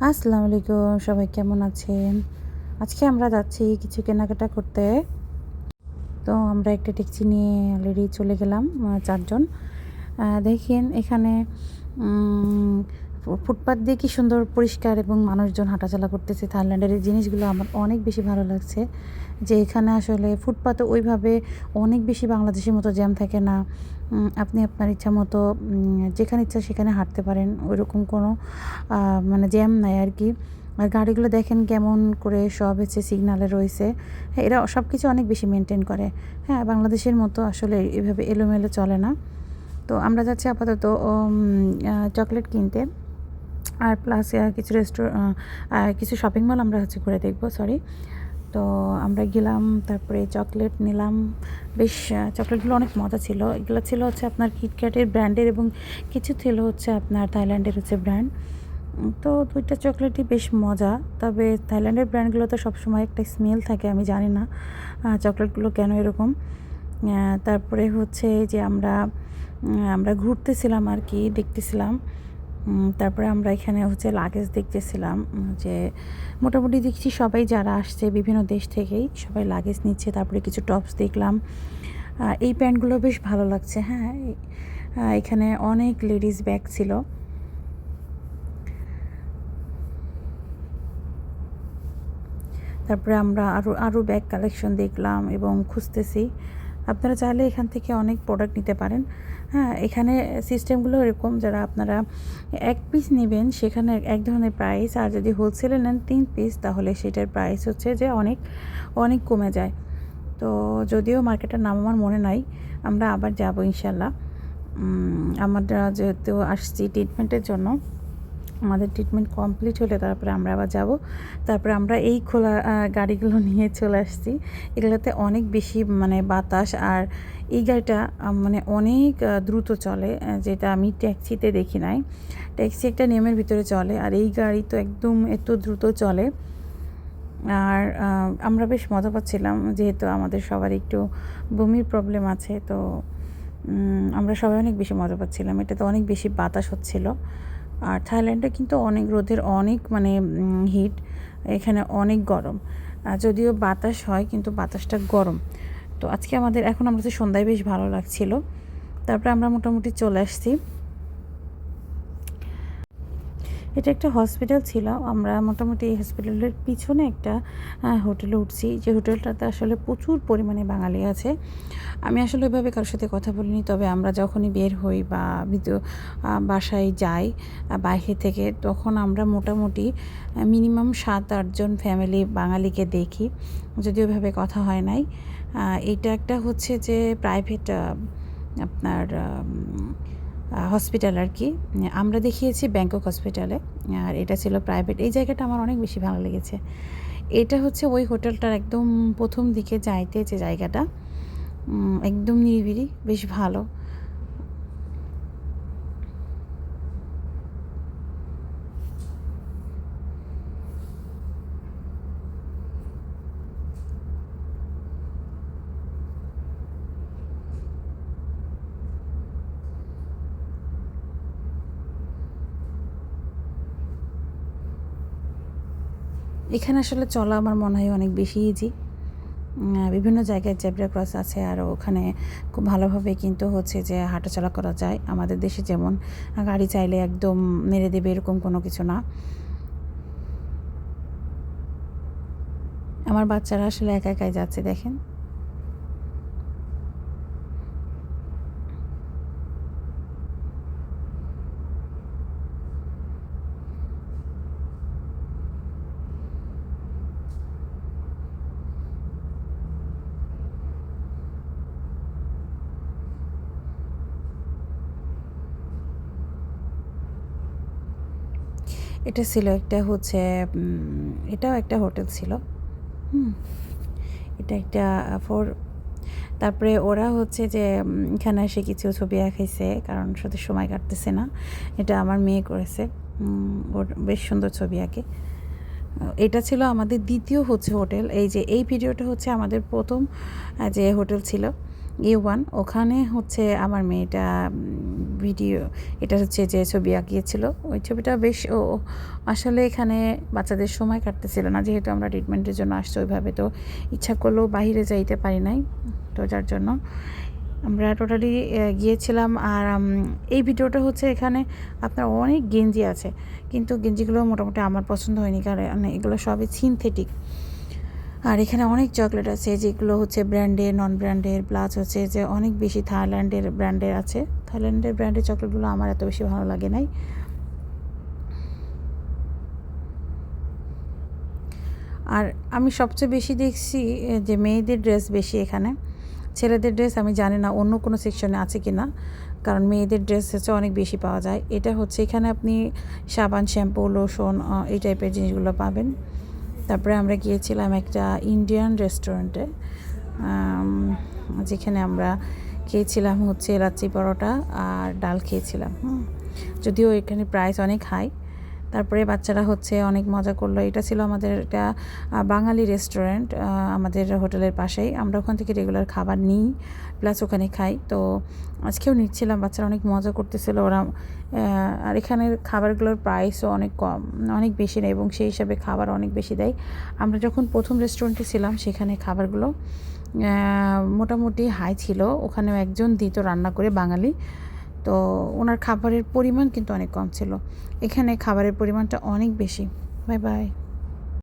আসসালামু আলাইকুম, সবাই কেমন আছেন? আজকে আমরা যাচ্ছি কিছু কেনাকাটা করতে। তো আমরা একটা ট্যাক্সি নিয়ে অলরেডি চলে গেলাম ৪ জন। দেখেন এখানে উম ফুটপাত দিয়ে কি সুন্দর পরিষ্কার এবং মানুষজন হাঁটাচলা করতেছে। থাইল্যান্ডের এই জিনিসগুলো আমার অনেক বেশি ভালো লাগছে। যে এখানে আসলে ফুটপাতে ওইভাবে অনেক বেশি বাংলাদেশের মতো জ্যাম থাকে না। আপনি আপনার ইচ্ছা মতো যেখানে ইচ্ছা সেখানে হাঁটতে পারেন। ওইরকম কোনো মানে জ্যাম নাই আরকি। আর গাড়িগুলো দেখেন কেমন করে সব হচ্ছে সিগনালে রয়েছে। হ্যাঁ, এরা সবকিছু অনেক বেশি মেইনটেইন করে। হ্যাঁ, বাংলাদেশের মতো আসলে এভাবে এলোমেলো চলে না। তো আমরা যাচ্ছি আপাতত চকলেট কিনতে। আর প্লাস কিছু শপিং মল আমরা ঘুরে দেখব, সরি। তো আমরা গেলাম, তারপরে চকলেট নিলাম। বেশ চকলেটগুলো অনেক মজা ছিল। এগুলো ছিল হচ্ছে আপনার কিটক্যাটের ব্র্যান্ডের এবং কিছু ছিল হচ্ছে আপনার থাইল্যান্ডের ব্র্যান্ড। তো ২ টা চকলেটই বেশ মজা। তবে থাইল্যান্ডের ব্র্যান্ডগুলোতে সবসময় একটা স্মেল থাকে, আমি জানি না চকলেটগুলো কেন এরকম। তারপরে হচ্ছে যে আমরা ঘুরতেছিলাম আরকি, দেখতেছিলাম। তারপরে আমরা এখানে লাগেজ দেখতেছিলাম, যে মোটামুটি দেখছি সবাই যারা আসছে বিভিন্ন দেশ থেকেই সবাই লাগেজ নিচ্ছে। তারপরে কিছু টপস দেখলাম। এই প্যান্টগুলো বেশ ভালো লাগছে। হ্যাঁ, এখানে অনেক লেডিস ব্যাগ ছিল। তারপরে আমরা আরও ব্যাগ কালেকশন দেখলাম এবং খুঁজতেছি। আপনারা চাইলে এখান থেকে অনেক প্রোডাক্ট নিতে পারেন। হ্যাঁ, এখানে সিস্টেমগুলো এরকম, যারা আপনারা ১ পিস নেবেন সেখানে এক ধরনের প্রাইস, আর যদি হোলসেলে নেন ৩ পিস তাহলে সেটার প্রাইস যে অনেক, অনেক কমে যায়। তো যদিও মার্কেটের নাম আমার মনে নাই, আমরা আবার যাব ইনশাল্লাহ। আমরা যেহেতু আসছি ট্রিটমেন্টের জন্য, আমাদের ট্রিটমেন্ট কমপ্লিট হলে তারপরে আমরা আবার যাব। তারপরে আমরা এই খোলা গাড়িগুলো নিয়ে চলে আসছি। এগুলোতে অনেক বেশি মানে বাতাস, আর এই গাড়িটা মানে অনেক দ্রুত চলে, যেটা আমি ট্যাক্সিতে দেখি নাই। ট্যাক্সি একটা নিয়মের ভিতরে চলে, আর এই গাড়ি তো একদম এত দ্রুত চলে। আর আমরা বেশ মজা পাচ্ছিলাম, যেহেতু আমাদের সবার একটু বমির প্রবলেম আছে। তো আমরা সবাই অনেক বেশি মজা পাচ্ছিলাম। এটাতে অনেক বেশি বাতাস হচ্ছিল। আর থাইল্যান্ডে কিন্তু অনেক রোদের অনেক মানে হিট, এখানে অনেক গরম। যদিও বাতাস হয় কিন্তু বাতাসটা গরম। তো আজকে এখন আমরা সন্ধ্যায় বেশ ভালো লাগছিল। তারপরে আমরা মোটামুটি চলে আসছি। এটা একটা হসপিটাল ছিল। আমরা মোটামুটি এই হসপিটালের পিছনে একটা হোটেলে উঠছি, যে হোটেলটাতে আসলে প্রচুর পরিমাণে বাঙালি আছে। আমি আসলে ওইভাবে কারোর সাথে কথা বলিনি, তবে আমরা যখনই বের হই বা বাসায় যাই বাইরে থেকে, তখন আমরা মোটামুটি মিনিমাম ৭-৮ জন ফ্যামিলি বাঙালিকে দেখি, যদিও ওইভাবে কথা হয় নাই। এটা একটা যে প্রাইভেট আপনার হসপিটাল আর কি। আমরা দেখিয়েছি ব্যাংকক হসপিটালে, আর এটা ছিল প্রাইভেট। এই জায়গাটা আমার অনেক বেশি ভালো লেগেছে। এটা ওই হোটেলটার একদম প্রথম দিকে যাইতে যে জায়গাটা, একদম নিরিবিলি, বেশ ভালো। এখানে আসলে চলা আমার মনে হয় অনেক বেশি ইজি। বিভিন্ন জায়গায় জেব্রা ক্রস আছে, আর ওখানে খুব ভালোভাবে কিন্তু যে হাঁটাচলা করা যায়। আমাদের দেশে যেমন গাড়ি চাইলে একদম মেরে দেবে, এরকম কোনো কিছু না। আমার বাচ্চারা আসলে একা একাই যাচ্ছে, দেখেন। এটা ছিল একটা এটাও একটা হোটেল ছিল। হুম, এটা একটা তারপরে ওরা যে এখানে এসে কিছু ছবি আঁকাইছে, কারণ শুধু সময় কাটতেছে না। এটা আমার মেয়ে করেছে। ওর বেশ সুন্দর ছবি আঁকে। এটা ছিল আমাদের দ্বিতীয় হোটেল। এই ভিডিওটা আমাদের প্রথম যে হোটেল ছিল। A1 ওখানে হচ্ছে আমার মেয়েটা ভিডিও এটা হচ্ছে যে ছবি আঁকিয়েছিল, ওই ছবিটা বেশ আসলে এখানে বাচ্চাদের সময় কাটতেছিল না, যেহেতু আমরা ট্রিটমেন্টের জন্য আসছি ওইভাবে, তো ইচ্ছা করলেও বাইরে যাইতে পারি নাই, তো যার জন্য আমরা টোটালি গিয়েছিলাম। আর এই ভিডিওটা হচ্ছে এখানে আপনার অনেক গেঞ্জি আছে, কিন্তু গেঞ্জিগুলো মোটামুটি আমার পছন্দ হয়নি, কারণ এগুলো সবই সিনথেটিক। আর এখানে অনেক চকলেট আছে যেগুলো হচ্ছে ব্র্যান্ডের, নন ব্র্যান্ডের, প্লাস হচ্ছে যে অনেক বেশি থাইল্যান্ডের ব্র্যান্ডের আছে। থাইল্যান্ডের ব্র্যান্ডের চকলেটগুলো আমার এত বেশি ভালো লাগে নাই। আর আমি সবচেয়ে বেশি দেখছি যে মেয়েদের ড্রেস বেশি এখানে, ছেলেদের ড্রেস আমি জানি না অন্য কোনো সেকশনে আছে কি না, কারণ মেয়েদের ড্রেস হচ্ছে অনেক বেশি পাওয়া যায়। এটা হচ্ছে এখানে আপনি সাবান, শ্যাম্পু, লোশন এই টাইপের জিনিসগুলো পাবেন। তারপরে আমরা গিয়েছিলাম একটা ইন্ডিয়ান রেস্টুরেন্টে, যেখানে আমরা খেয়েছিলাম হচ্ছে লাচ্ছি পরোটা আর ডাল খেয়েছিলাম। যদিও এখানে প্রাইস অনেক হাই, তারপরে বাচ্চারা হচ্ছে অনেক মজা করলো। এটা ছিল আমাদের একটা বাঙালি রেস্টুরেন্ট, আমাদের হোটেলের পাশেই। আমরা ওখান থেকে রেগুলার খাবার নিই, প্লাস ওখানে খাই। তো আজকেও নিচ্ছিলাম, বাচ্চারা অনেক মজা করতেছিল ওরা। আর এখানের খাবারগুলোর প্রাইসও অনেক কম, অনেক বেশি নেই, এবং সেই হিসাবে খাবার অনেক বেশি দেয়। আমরা যখন প্রথম রেস্টুরেন্টে ছিলাম সেখানে খাবারগুলো মোটামুটি হাই ছিল, ওখানেও একজন দিত রান্না করে বাঙালি, তো ওনার খাবারের পরিমাণ কিন্তু অনেক কম ছিল। এখানে খাবারের পরিমাণটা অনেক বেশি। Bye bye.